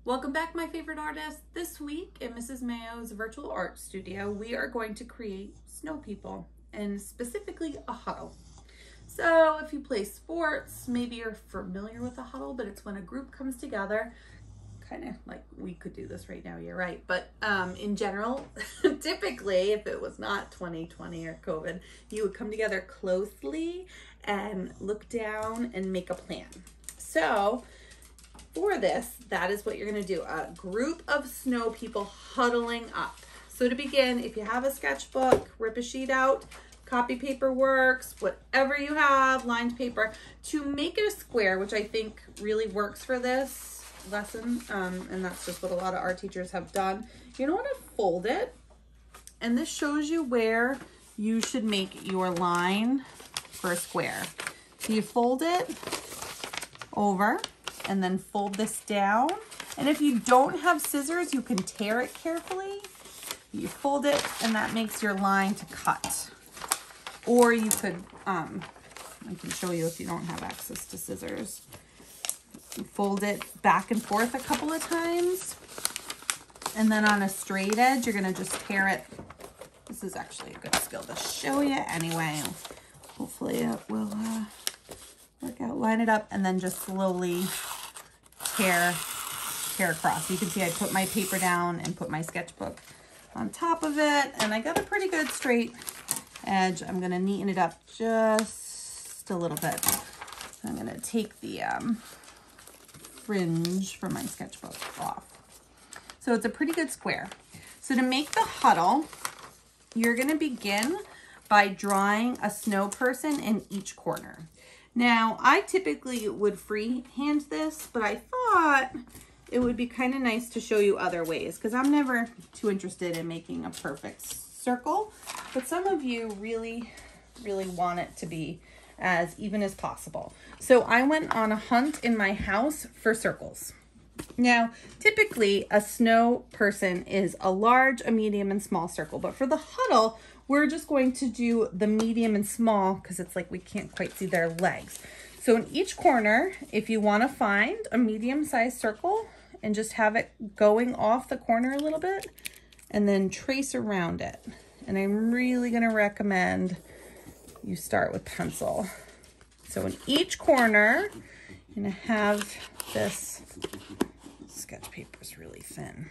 Welcome back, my favorite artists. This week in Mrs. Mayo's virtual art studio, we are going to create snow people, and specifically a huddle. So if you play sports, maybe you're familiar with a huddle, but it's when a group comes together, kind of like we could do this right now, you're right. But in general, typically, if it was not 2020 or COVID, you would come together closely and look down and make a plan. So for this, that is what you're gonna do, a group of snow people huddling up. So to begin, if you have a sketchbook, rip a sheet out, copy paper works, whatever you have, lined paper, to make it a square, which I think really works for this lesson, and that's just what a lot of art teachers have done. You're gonna wanna fold it, and this shows you where you should make your line for a square. So you fold it over, and then fold this down. And if you don't have scissors, you can tear it carefully. You fold it, and that makes your line to cut. Or you could, I can show you if you don't have access to scissors. You fold it back and forth a couple of times. And then on a straight edge, you're gonna just tear it. This is actually a good skill to show you anyway. Hopefully it will work out. Line it up, and then just slowly tear across. You can see I put my paper down and put my sketchbook on top of it, and I got a pretty good straight edge. I'm gonna neaten it up just a little bit. I'm gonna take the fringe from my sketchbook off. So it's a pretty good square. So to make the huddle, you're gonna begin by drawing a snow person in each corner. Now, I typically would freehand this, but I thought it would be kind of nice to show you other ways, because I'm never too interested in making a perfect circle, but some of you really, really want it to be as even as possible. So I went on a hunt in my house for circles. Now, typically a snow person is a large, a medium, and small circle, but for the huddle, we're just going to do the medium and small because it's like we can't quite see their legs. So in each corner, if you want to find a medium-sized circle and just have it going off the corner a little bit and then trace around it. And I'm really going to recommend you start with pencil. So in each corner, you're going to have this sketch paper is really thin.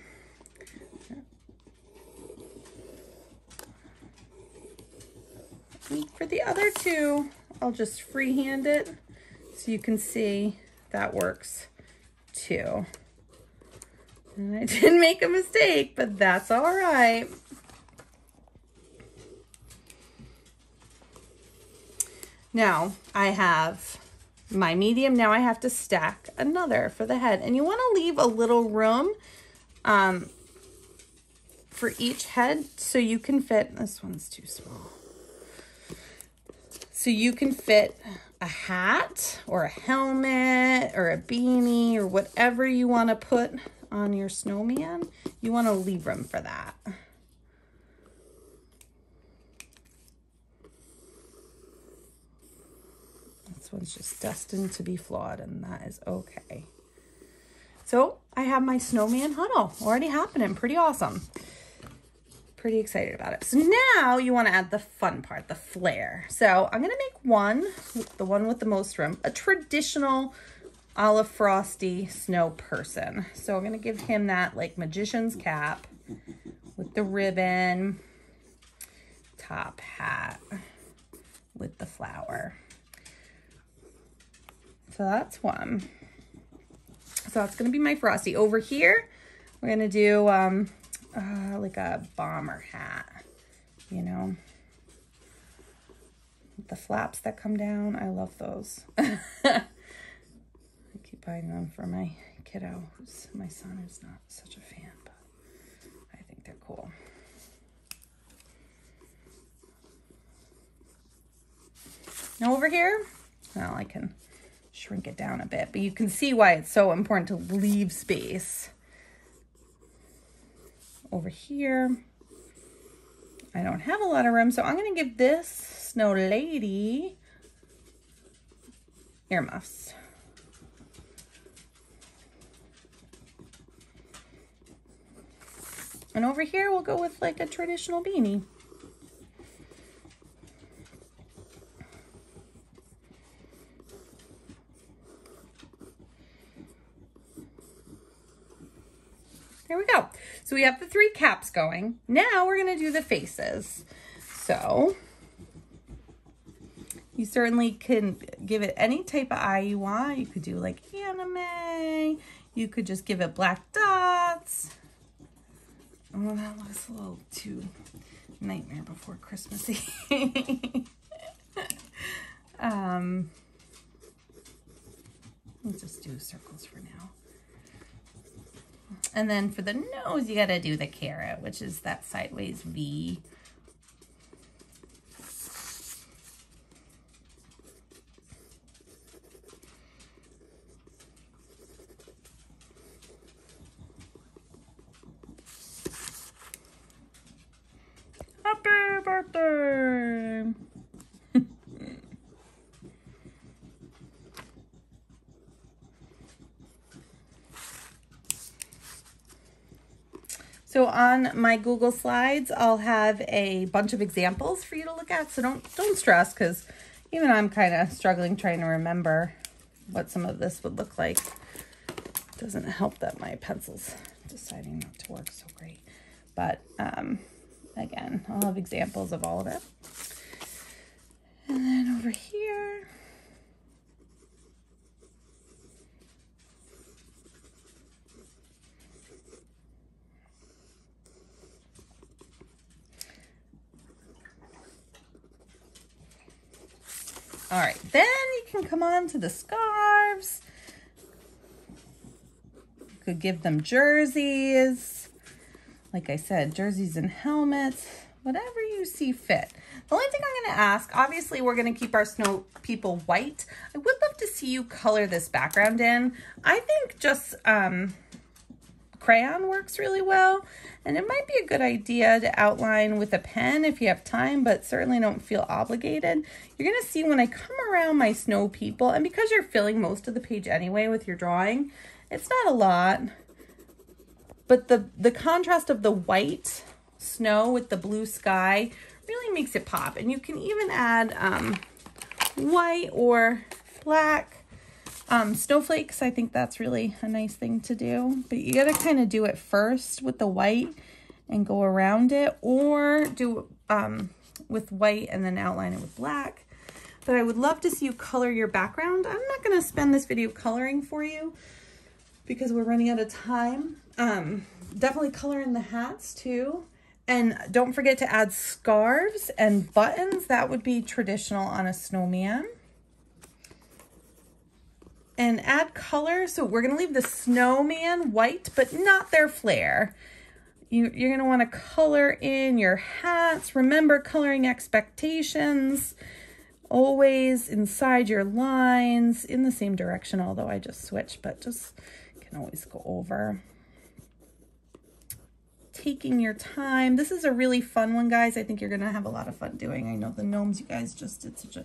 And for the other two, I'll just freehand it so you can see that works too. And I did make a mistake, but that's all right. Now I have my medium. Now I have to stack another for the head. And you want to leave a little room for each head so you can fit, this one's too small. So you can fit a hat or a helmet or a beanie or whatever you want to put on your snowman. You want to leave room for that. This one's just destined to be flawed, and that is okay. So I have my snowman huddle already happening. Pretty awesome. Pretty excited about it. So now you want to add the fun part, the flair. So I'm going to make one, the one with the most room, a traditional a la Frosty snow person. So I'm going to give him that like magician's cap with the ribbon, top hat with the flower. So that's one. So that's going to be my Frosty. Over here, we're going to do like a bomber hat, you know, the flaps that come down. I love those. I keep buying them for my kiddo, my son is not such a fan, but I think they're cool. Now over here, well, I can shrink it down a bit, but you can see why it's so important to leave space. Over here, I don't have a lot of room, so I'm going to give this snow lady earmuffs. And over here, we'll go with like a traditional beanie. There we go. So we have the 3 caps going. Now we're going to do the faces. So you certainly can give it any type of eye you want. You could do like anime. You could just give it black dots. Oh, that looks a little too Nightmare Before Christmassy. Let's just do circles for now. And then for the nose, you got to do the carrot, which is that sideways V. Happy birthday! So on my Google Slides, I'll have a bunch of examples for you to look at. So don't stress, because even I'm kind of struggling trying to remember what some of this would look like. It doesn't help that my pencil's deciding not to work so great. But again, I'll have examples of all of it. And then over here, all right, then you can come on to the scarves. You could give them jerseys. Like I said, jerseys and helmets, whatever you see fit. The only thing I'm going to ask, obviously we're going to keep our snow people white. I would love to see you color this background in. I think just crayon works really well. And it might be a good idea to outline with a pen if you have time, but certainly don't feel obligated. You're going to see when I come around my snow people, and because you're filling most of the page anyway with your drawing, it's not a lot. But the contrast of the white snow with the blue sky really makes it pop. And you can even add white or black snowflakes. I think that's really a nice thing to do. But you got to kind of do it first with the white and go around it, or do with white and then outline it with black. But I would love to see you color your background. I'm not going to spend this video coloring for you because we're running out of time. Definitely color in the hats too. And don't forget to add scarves and buttons. That would be traditional on a snowman. And add color. So we're going to leave the snowman white, but not their flare. You're going to want to color in your hats. Remember coloring expectations. Always inside your lines in the same direction, although I just switched, but just can always go over. Taking your time. This is a really fun one, guys. I think you're going to have a lot of fun doing. I know the gnomes, you guys just did such a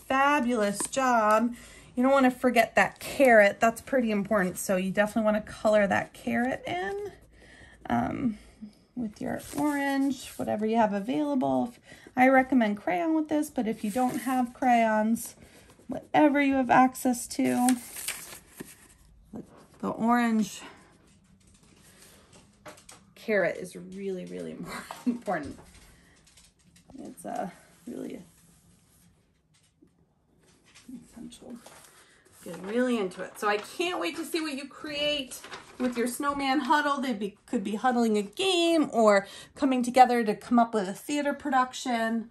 fabulous job. You don't want to forget that carrot. That's pretty important. So you definitely want to color that carrot in with your orange, whatever you have available. I recommend crayon with this, but if you don't have crayons, whatever you have access to, the orange carrot is really, really important. It's really essential. Get really into it. So I can't wait to see what you create with your snowman huddle. They could be huddling a game or coming together to come up with a theater production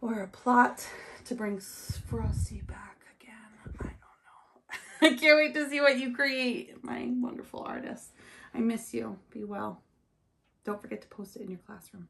or a plot to bring Frosty back again. I don't know. I can't wait to see what you create, my wonderful artist. I miss you. Be well. Don't forget to post it in your classroom.